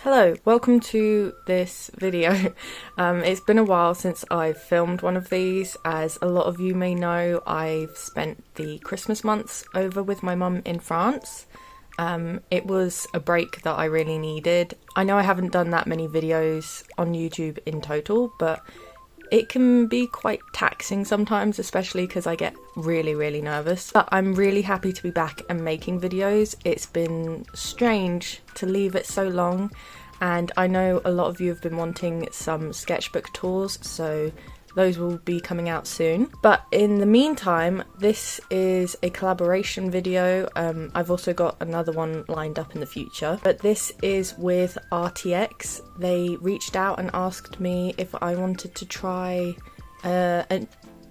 Hello, welcome to this video. It's been a while since I've filmed one of these. As a lot of you may know, I've spent the Christmas months over with my mum in France. It was a break that I really needed. I know I haven't done that many videos on YouTube in total, but it can be quite taxing sometimes, especially because I get really nervous. But I'm really happy to be back and making videos. It's been strange to leave it so long, and I know a lot of you have been wanting some sketchbook tours, so those will be coming out soon. But in the meantime, this is a collaboration video. I've also got another one lined up in the future, but this is with ARRTX. They reached out and asked me if I wanted to try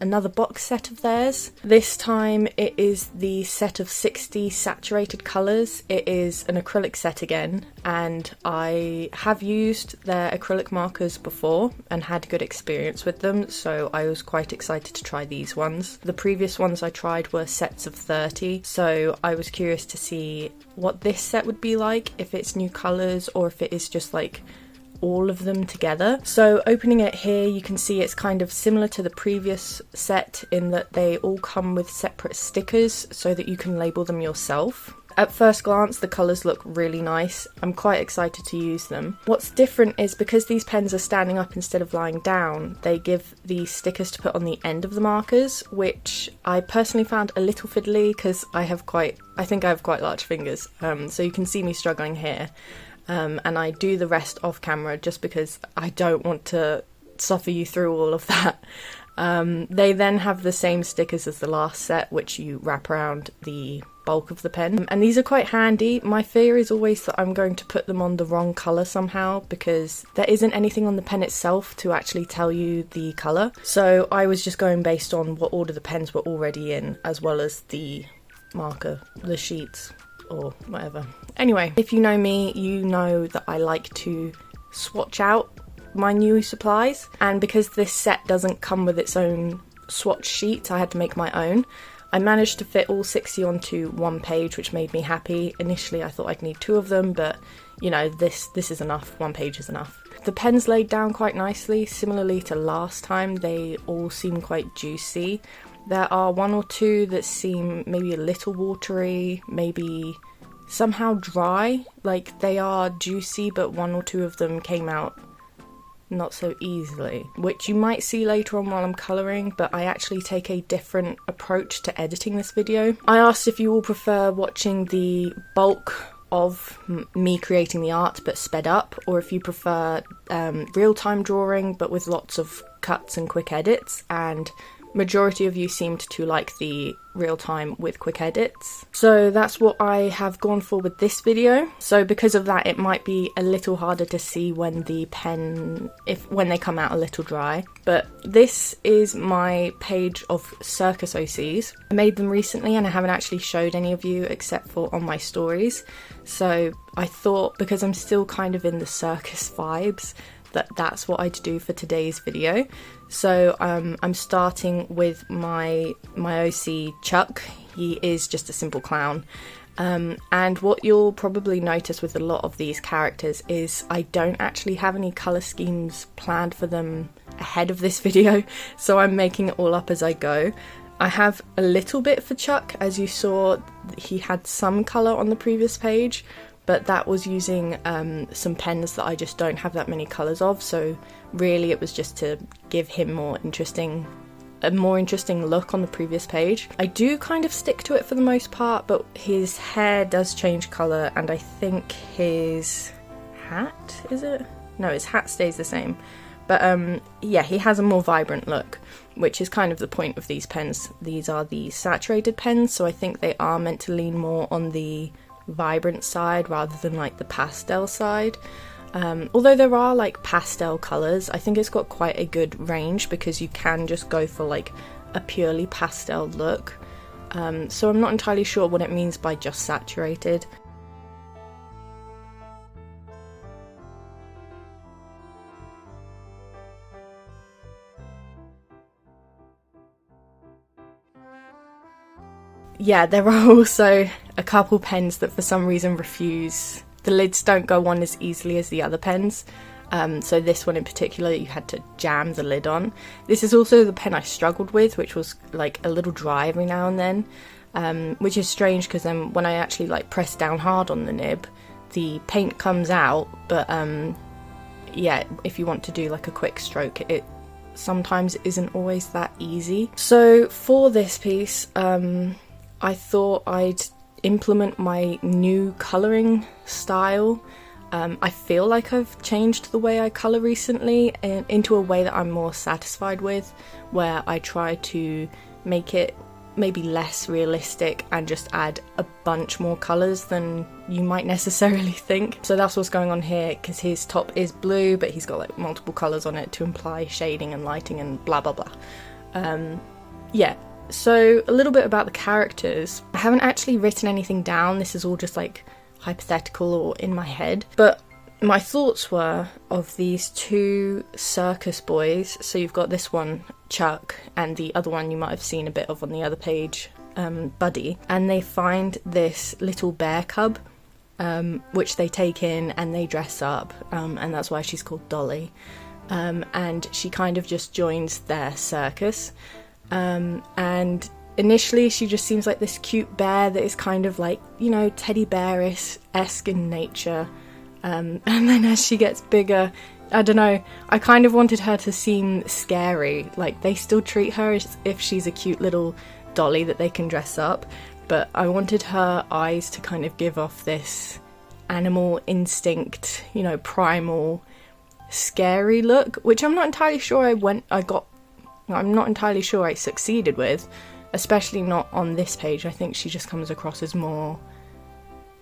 another box set of theirs. This time it is the set of 60 saturated colours. It is an acrylic set again, and I have used their acrylic markers before and had good experience with them, so I was quite excited to try these ones. The previous ones I tried were sets of 30, so I was curious to see what this set would be like, if it's new colours or if it is just like all of them together. So opening it here, you can see it's kind of similar to the previous set in that they all come with separate stickers so that you can label them yourself. At first glance, the colours look really nice. I'm quite excited to use them. What's different is because these pens are standing up instead of lying down, they give the stickers to put on the end of the markers, which I personally found a little fiddly because I think I have quite large fingers, so you can see me struggling here. And I do the rest off camera just because I don't want to suffer you through all of that. They then have the same stickers as the last set, which you wrap around the bulk of the pen. And these are quite handy. My fear is always that I'm going to put them on the wrong colour somehow, because there isn't anything on the pen itself to actually tell you the colour. So I was just going based on what order the pens were already in, as well as the marker, the sheets, or whatever. Anyway, if you know me, you know that I like to swatch out my new supplies, and because this set doesn't come with its own swatch sheet, I had to make my own. I managed to fit all 60 onto one page, which made me happy. Initially I thought I'd need 2 of them, but you know, this is enough. 1 page is enough. The pens laid down quite nicely. Similarly to last time, they all seem quite juicy. There are 1 or 2 that seem maybe a little watery, maybe somehow dry. Like, they are juicy, but 1 or 2 of them came out not so easily, which you might see later on while I'm colouring, but I actually take a different approach to editing this video. I asked if you all prefer watching the bulk of me creating the art but sped up, or if you prefer real-time drawing but with lots of cuts and quick edits, and majority of you seemed to like the real time with quick edits. So that's what I have gone for with this video. So because of that, it might be a little harder to see when the pen, when they come out a little dry. But this is my page of circus OCs. I made them recently and I haven't actually showed any of you except for on my stories. So I thought, because I'm still kind of in the circus vibes, that's what I'd do for today's video. So I'm starting with my OC Chuck. He is just a simple clown. And what you'll probably notice with a lot of these characters is I don't actually have any colour schemes planned for them ahead of this video, so I'm making it all up as I go. I have a little bit for Chuck. As you saw, he had some colour on the previous page, but that was using some pens that I just don't have that many colours of, so really it was just to give him a more interesting look on the previous page. I do kind of stick to it for the most part, but his hair does change colour, and I think his hat, is it? No, his hat stays the same. But yeah, he has a more vibrant look, which is kind of the point of these pens. These are the saturated pens, so I think they are meant to lean more on the vibrant side rather than like the pastel side. Although there are like pastel colours, I think it's got quite a good range because you can just go for like a purely pastel look. So I'm not entirely sure what it means by just saturated. Yeah, there are also a couple pens that for some reason refuse the lids don't go on as easily as the other pens. So this one in particular, you had to jam the lid on. This is also the pen I struggled with, which was like a little dry every now and then, which is strange because then when I actually like press down hard on the nib, the paint comes out, but yeah, if you want to do like a quick stroke, it sometimes isn't always that easy. So for this piece, I thought I'd implement my new colouring style. I feel like I've changed the way I colour recently into a way that I'm more satisfied with, where I try to make it maybe less realistic and just add a bunch more colours than you might necessarily think. So that's what's going on here, because his top is blue but he's got like multiple colours on it to imply shading and lighting and blah blah blah. Yeah, so a little bit about the characters. I haven't actually written anything down, this is all just like hypothetical or in my head, but my thoughts were of these two circus boys. So you've got this one, Chuck, and the other one you might have seen a bit of on the other page, Buddy, and they find this little bear cub, which they take in and they dress up, and that's why she's called Dolly, and she kind of just joins their circus, and initially she just seems like this cute bear that is kind of like, you know, teddy bear-esque in nature. And then as she gets bigger, I don't know, I kind of wanted her to seem scary. Like, they still treat her as if she's a cute little dolly that they can dress up, but I wanted her eyes to kind of give off this animal instinct, you know, primal, scary look, which I'm not entirely sure I'm not entirely sure I succeeded with, especially not on this page. I think she just comes across as more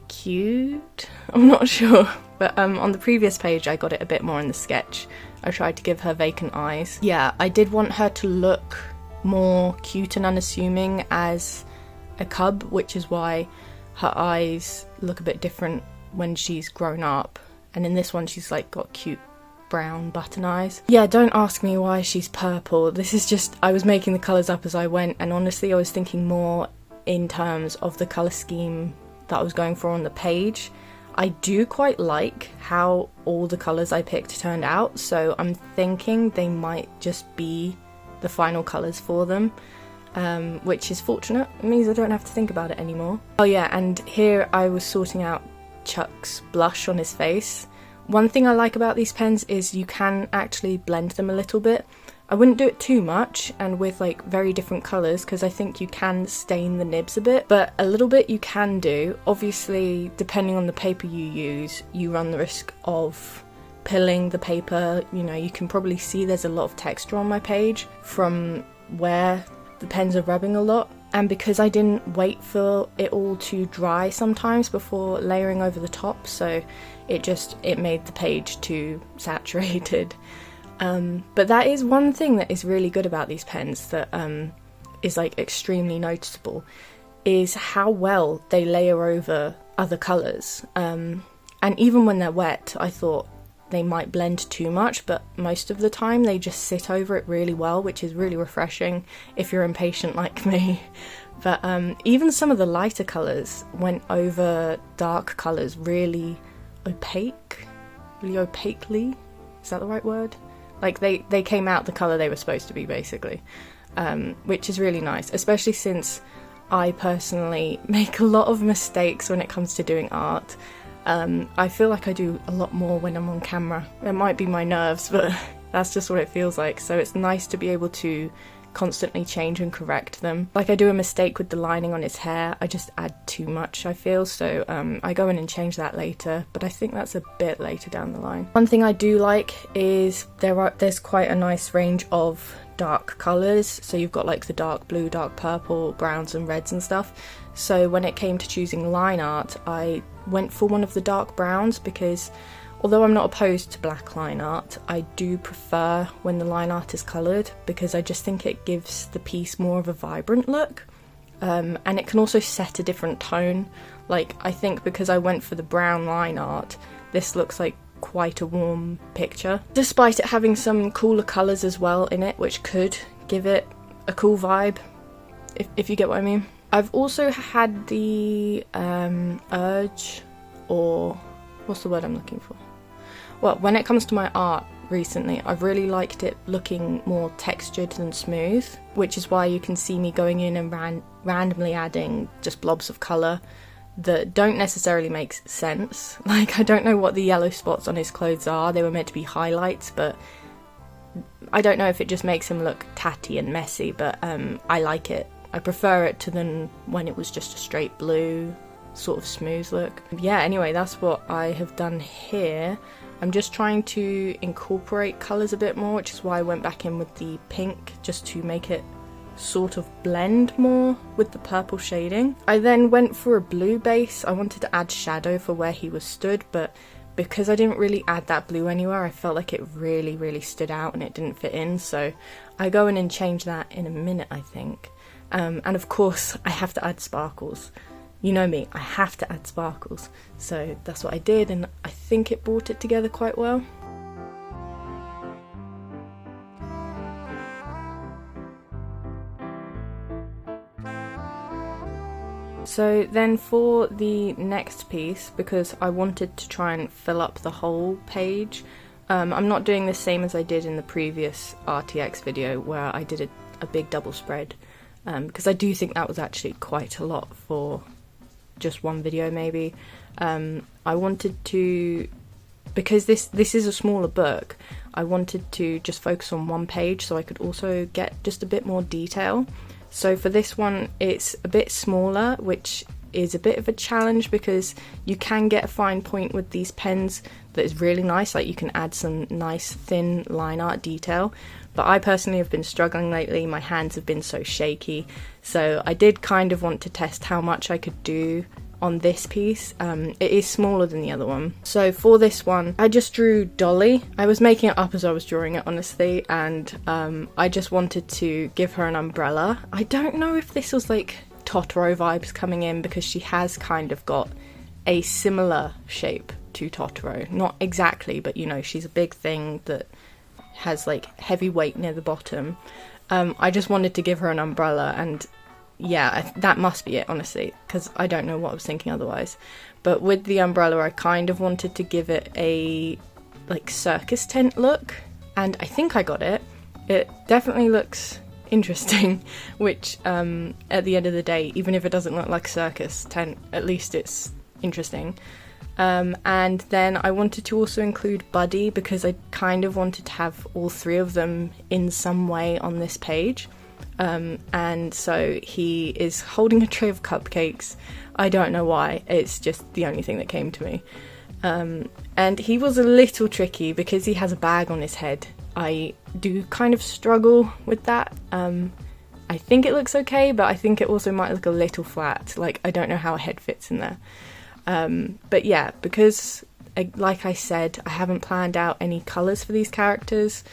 cute, I'm not sure, but on the previous page I got it a bit more in the sketch. I tried to give her vacant eyes. Yeah, I did want her to look more cute and unassuming as a cub, which is why her eyes look a bit different when she's grown up, and in this one she's like got cute brown button eyes. Yeah, don't ask me why she's purple, this is just, I was making the colours up as I went, and honestly I was thinking more in terms of the colour scheme that I was going for on the page. I do quite like how all the colours I picked turned out, so I'm thinking they might just be the final colours for them, which is fortunate. It means I don't have to think about it anymore. Oh yeah, and here I was sorting out Chuck's blush on his face. One thing I like about these pens is you can actually blend them a little bit. I wouldn't do it too much and with like very different colours, because I think you can stain the nibs a bit, but a little bit you can do. Obviously, depending on the paper you use, you run the risk of pilling the paper. You know, you can probably see there's a lot of texture on my page from where the pens are rubbing a lot, and because I didn't wait for it all to dry sometimes before layering over the top, so it made the page too saturated. But that is one thing that is really good about these pens that is like extremely noticeable, is how well they layer over other colours. And even when they're wet, I thought they might blend too much, but most of the time they just sit over it really well, which is really refreshing if you're impatient like me. But even some of the lighter colours went over dark colours really opaquely, is that the right word? Like they came out the colour they were supposed to be, basically, which is really nice, especially since I personally make a lot of mistakes when it comes to doing art. I feel like I do a lot more when I'm on camera. It might be my nerves, but that's just what it feels like, so it's nice to be able to constantly change and correct them. Like, I do a mistake with the lining on his hair, I just add too much, I feel, so I go in and change that later, but I think that's a bit later down the line. One thing I do like is there's quite a nice range of dark colours, so you've got like the dark blue, dark purple, browns and reds and stuff. So when it came to choosing line art, I went for one of the dark browns, because although I'm not opposed to black line art, I do prefer when the line art is coloured, because I just think it gives the piece more of a vibrant look, and it can also set a different tone. Like, I think because I went for the brown line art, this looks like quite a warm picture, despite it having some cooler colours as well in it, which could give it a cool vibe, if you get what I mean. I've also had the urge, or what's the word I'm looking for? Well, when it comes to my art recently, I've really liked it looking more textured than smooth, which is why you can see me going in and randomly adding just blobs of colour that don't necessarily make sense. Like, I don't know what the yellow spots on his clothes are. They were meant to be highlights, but I don't know if it just makes him look tatty and messy, but I like it. I prefer it to than when it was just a straight blue, sort of smooth look. Yeah, anyway, that's what I have done here. I'm just trying to incorporate colours a bit more, which is why I went back in with the pink, just to make it sort of blend more with the purple shading. I then went for a blue base. I wanted to add shadow for where he was stood, but because I didn't really add that blue anywhere, I felt like it really stood out and it didn't fit in, so I go in and change that in a minute, I think. And of course, I have to add sparkles. You know me, I have to add sparkles. So that's what I did, and I think it brought it together quite well. So then for the next piece, because I wanted to try and fill up the whole page, I'm not doing the same as I did in the previous RTX video where I did a big double spread, because I do think that was actually quite a lot for just one video maybe. I wanted to, because this is a smaller book, I wanted to just focus on one page so I could also get just a bit more detail. So for this one it's a bit smaller, which is a bit of a challenge because you can get a fine point with these pens that is really nice, like you can add some nice thin line art detail, but I personally have been struggling lately. My hands have been so shaky, so I did kind of want to test how much I could do on this piece. It is smaller than the other one. So for this one I just drew Dolly. I was making it up as I was drawing it, honestly, and I just wanted to give her an umbrella. I don't know if this was like Totoro vibes coming in, because she has kind of got a similar shape to Totoro. Not exactly, but you know, she's a big thing that has like heavy weight near the bottom. I just wanted to give her an umbrella, and yeah, that must be it, honestly, because I don't know what I was thinking otherwise. But with the umbrella I kind of wanted to give it a like circus tent look, and I think I got it. It definitely looks interesting, which at the end of the day, even if it doesn't look like a circus tent, at least it's interesting. And then I wanted to also include Buddy, because I kind of wanted to have all three of them in some way on this page. And so he is holding a tray of cupcakes. I don't know why, it's just the only thing that came to me. And he was a little tricky because he has a bag on his head. I do kind of struggle with that. I think it looks okay, but I think it also might look a little flat. Like, I don't know how a head fits in there. But yeah, because like I said, I haven't planned out any colours for these characters.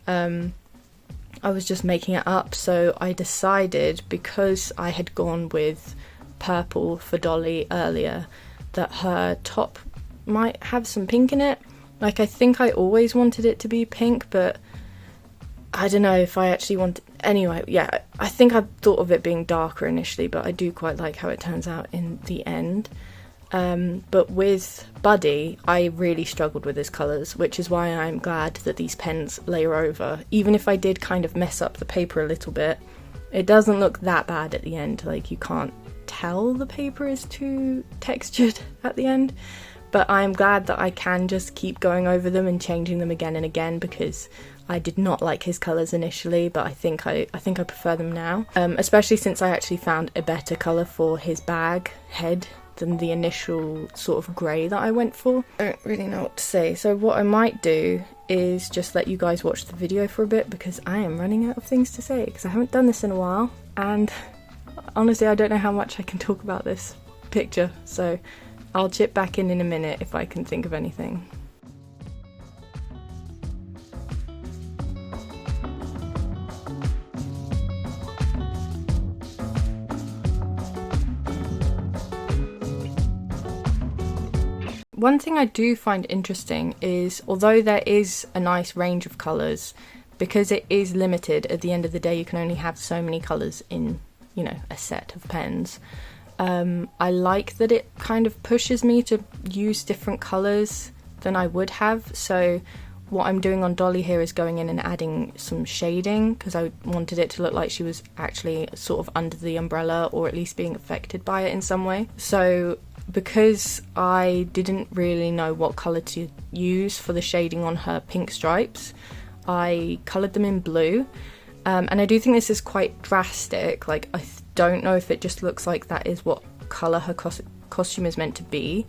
I was just making it up, so I decided, because I had gone with purple for Dolly earlier, that her top might have some pink in it. Like, I think I always wanted it to be pink, but I don't know if I actually want... Anyway, yeah, I think I thought of it being darker initially, but I do quite like how it turns out in the end. But with Buddy, I really struggled with his colours, which is why I'm glad that these pens layer over. Even if I did kind of mess up the paper a little bit, it doesn't look that bad at the end. Like, you can't tell the paper is too textured at the end. But I'm glad that I can just keep going over them and changing them again and again, because I did not like his colours initially, but I think I prefer them now. Especially since I actually found a better colour for his bag head than the initial sort of grey that I went for. I don't really know what to say, so what I might do is just let you guys watch the video for a bit, because I am running out of things to say, because I haven't done this in a while, and honestly I don't know how much I can talk about this picture, so I'll chip back in a minute if I can think of anything. One thing I do find interesting is, although there is a nice range of colours, because it is limited, at the end of the day you can only have so many colours in, you know, a set of pens. I like that it kind of pushes me to use different colours than I would have. So what I'm doing on Dolly here is going in and adding some shading, because I wanted it to look like she was actually sort of under the umbrella, or at least being affected by it in some way. So because I didn't really know what colour to use for the shading on her pink stripes, I coloured them in blue. And I do think this is quite drastic. Like, I don't know if it just looks like that is what colour her costume is meant to be.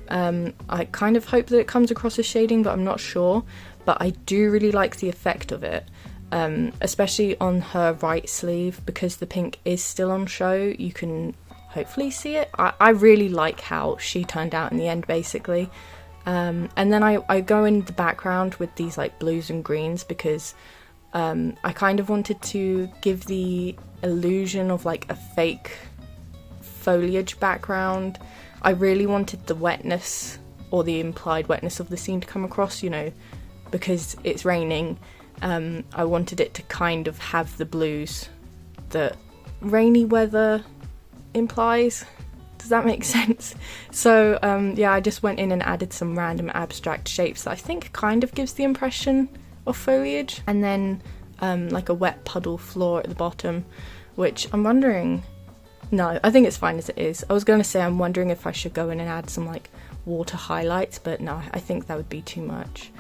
I kind of hope that it comes across as shading, but I'm not sure. But I do really like the effect of it, especially on her right sleeve, because the pink is still on show. You can hopefully see it. I really like how she turned out in the end, basically. And then I go in the background with these like blues and greens, because I kind of wanted to give the illusion of like a fake foliage background. I really wanted the wetness, or the implied wetness of the scene to come across, you know, because it's raining. I wanted it to kind of have the blues that rainy weather implies. Does that make sense? So yeah, I just went in and added some random abstract shapes that I think kind of gives the impression of foliage, and then like a wet puddle floor at the bottom, which I'm wondering, no, I think it's fine as it is. I was going to say I'm wondering if I should go in and add some like water highlights, but no, I think that would be too much.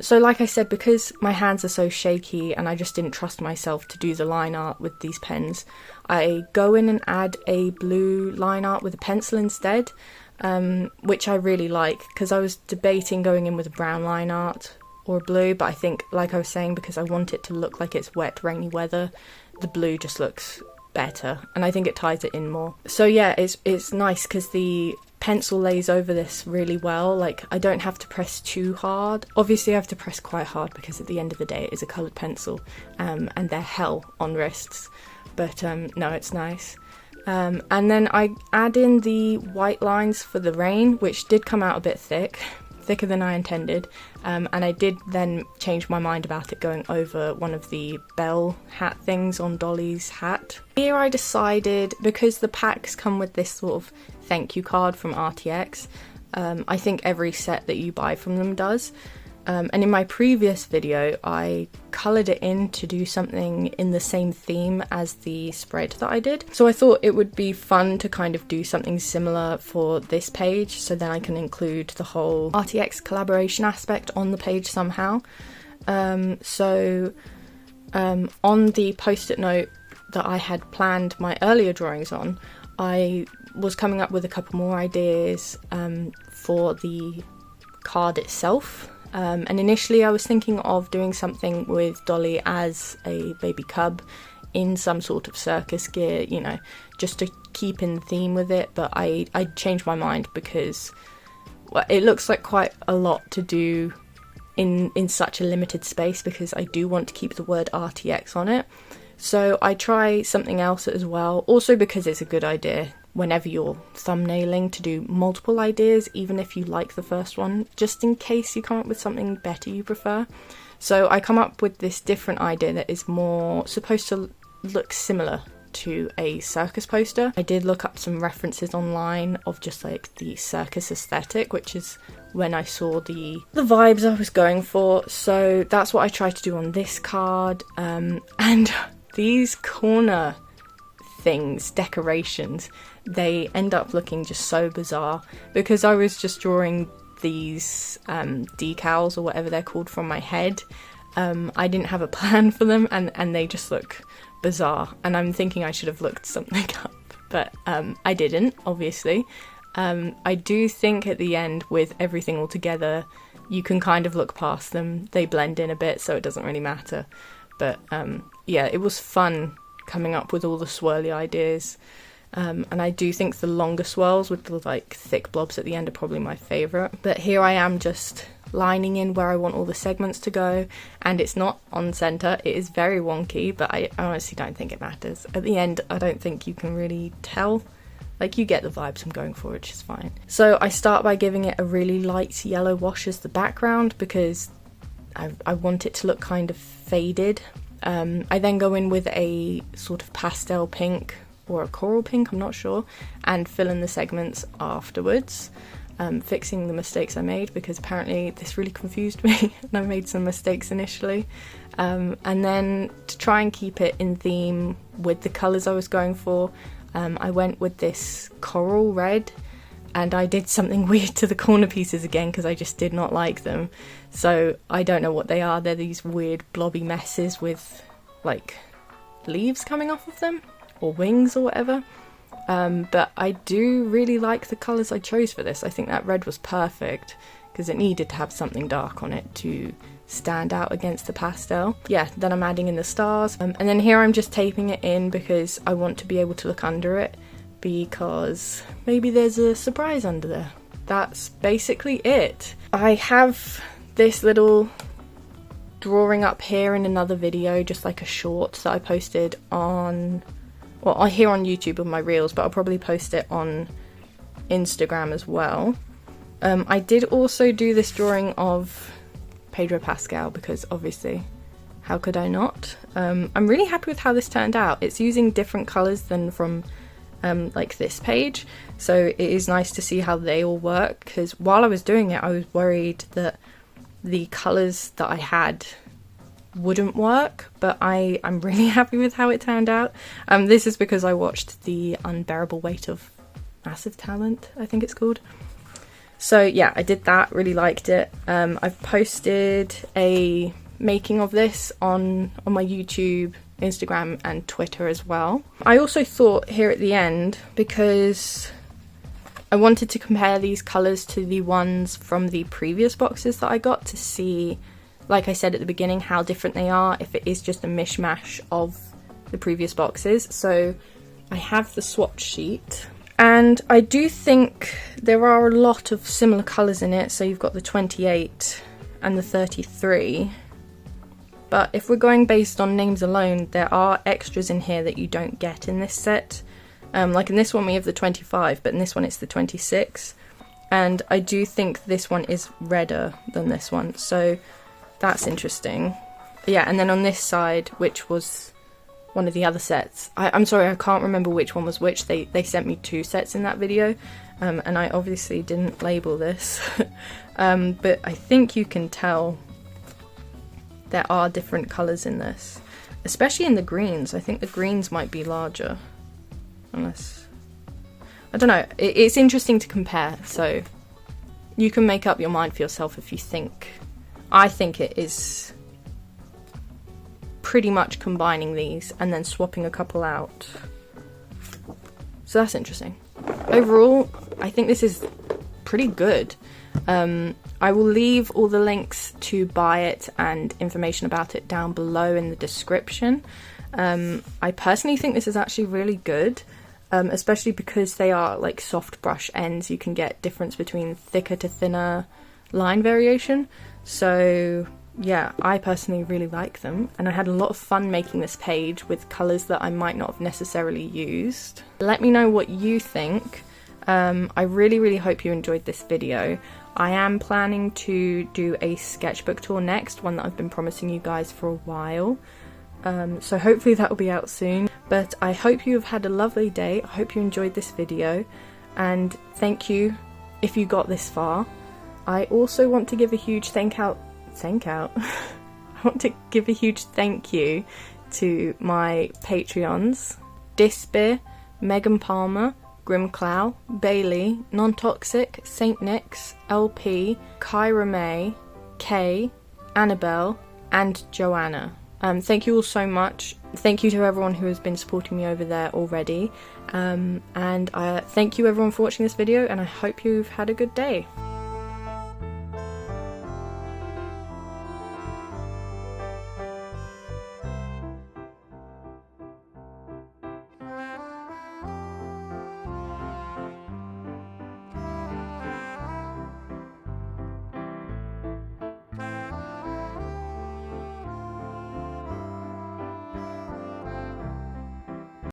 So like I said, because my hands are so shaky and I just didn't trust myself to do the line art with these pens, I go in and add a blue line art with a pencil instead, which I really like, because I was debating going in with a brown line art or blue, but I think, like I was saying, because I want it to look like it's wet, rainy weather, the blue just looks better, and I think it ties it in more. So yeah, it's nice because the pencil lays over this really well. Like, I don't have to press too hard. Obviously I have to press quite hard because at the end of the day it is a coloured pencil, and they're hell on wrists, but no, it's nice. And then I add in the white lines for the rain, which did come out a bit thicker than I intended, and I did then change my mind about it going over one of the bell hat things on Dolly's hat. Here I decided, because the packs come with this sort of thank you card from RTX, I think every set that you buy from them does, and in my previous video I coloured it in to do something in the same theme as the spread that I did, so I thought it would be fun to kind of do something similar for this page, so then I can include the whole RTX collaboration aspect on the page somehow. So on the post-it note that I had planned my earlier drawings on, I was coming up with a couple more ideas for the card itself. And initially I was thinking of doing something with Dolly as a baby cub in some sort of circus gear, you know, just to keep in theme with it, but I changed my mind because, well, it looks like quite a lot to do in such a limited space, because I do want to keep the word RTX on it. So I try something else as well, also because it's a good idea whenever you're thumbnailing to do multiple ideas, even if you like the first one, just in case you come up with something better you prefer. So I come up with this different idea that is more supposed to look similar to a circus poster. I did look up some references online of just like the circus aesthetic, which is when I saw the vibes I was going for. So that's what I tried to do on this card, and these corner things, decorations, they end up looking just so bizarre, because I was just drawing these decals or whatever they're called from my head. I didn't have a plan for them, and they just look bizarre, and I'm thinking I should have looked something up, but I didn't, obviously. I do think at the end, with everything all together, you can kind of look past them. They blend in a bit, so it doesn't really matter. But yeah, it was fun coming up with all the swirly ideas, and I do think the longer swirls with the like thick blobs at the end are probably my favourite. But here I am just lining in where I want all the segments to go, and it's not on centre. It is very wonky, but I honestly don't think it matters. At the end, I don't think you can really tell. Like, you get the vibes I'm going for, which is fine. So I start by giving it a really light yellow wash as the background, because I want it to look kind of faded. I then go in with a sort of pastel pink or a coral pink, I'm not sure, and fill in the segments afterwards, fixing the mistakes I made, because apparently this really confused me and I made some mistakes initially. And then to try and keep it in theme with the colours I was going for, I went with this coral red, and I did something weird to the corner pieces again because I just did not like them. So I don't know what they are. They're these weird blobby messes with like leaves coming off of them, or wings or whatever. But I do really like the colours I chose for this. I think that red was perfect because it needed to have something dark on it to stand out against the pastel. Yeah, then I'm adding in the stars, and then here I'm just taping it in because I want to be able to look under it, because maybe there's a surprise under there. That's basically it. I have this little drawing up here in another video, just like a short that I posted on, well, I here on YouTube on my reels, but I'll probably post it on Instagram as well. I did also do this drawing of Pedro Pascal because obviously, how could I not? I'm really happy with how this turned out. It's using different colours than from like this page, so it is nice to see how they all work, because while I was doing it I was worried that the colours that I had wouldn't work, but I'm really happy with how it turned out. This is because I watched The Unbearable Weight of Massive Talent, I think it's called. So yeah, I did that, really liked it. I've posted a making of this on my YouTube, Instagram and Twitter as well. I also thought here at the end, because I wanted to compare these colours to the ones from the previous boxes that I got, to see, like I said at the beginning, how different they are, if it is just a mishmash of the previous boxes. So I have the swatch sheet, and I do think there are a lot of similar colours in it. So you've got the 28 and the 33. But if we're going based on names alone, there are extras in here that you don't get in this set. Like in this one we have the 25, but in this one it's the 26. And I do think this one is redder than this one, so that's interesting. Yeah, and then on this side, which was one of the other sets, I'm sorry, I can't remember which one was which. They sent me two sets in that video, and I obviously didn't label this. But I think you can tell there are different colours in this, especially in the greens. I think the greens might be larger, unless, I don't know. It's interesting to compare, so you can make up your mind for yourself if you think. I think it is pretty much combining these and then swapping a couple out. So that's interesting. Overall, I think this is pretty good. I will leave all the links to buy it and information about it down below in the description. I personally think this is actually really good, especially because they are like soft brush ends. You can get difference between thicker to thinner line variation. So yeah, I personally really like them, and I had a lot of fun making this page with colours that I might not have necessarily used. Let me know what you think. I really hope you enjoyed this video. I am planning to do a sketchbook tour next, one that I've been promising you guys for a while. So hopefully that will be out soon. But I hope you have had a lovely day. I hope you enjoyed this video, and thank you if you got this far. I also want to give a huge I want to give a huge thank you to my Patreons: Disbeer, Megan Palmer, Grimclow, Bailey, Non-Toxic, Saint Nix, LP, Kyra May, Kay, Annabelle, and Joanna. Thank you all so much. Thank you to everyone who has been supporting me over there already. And thank you everyone for watching this video, and I hope you've had a good day.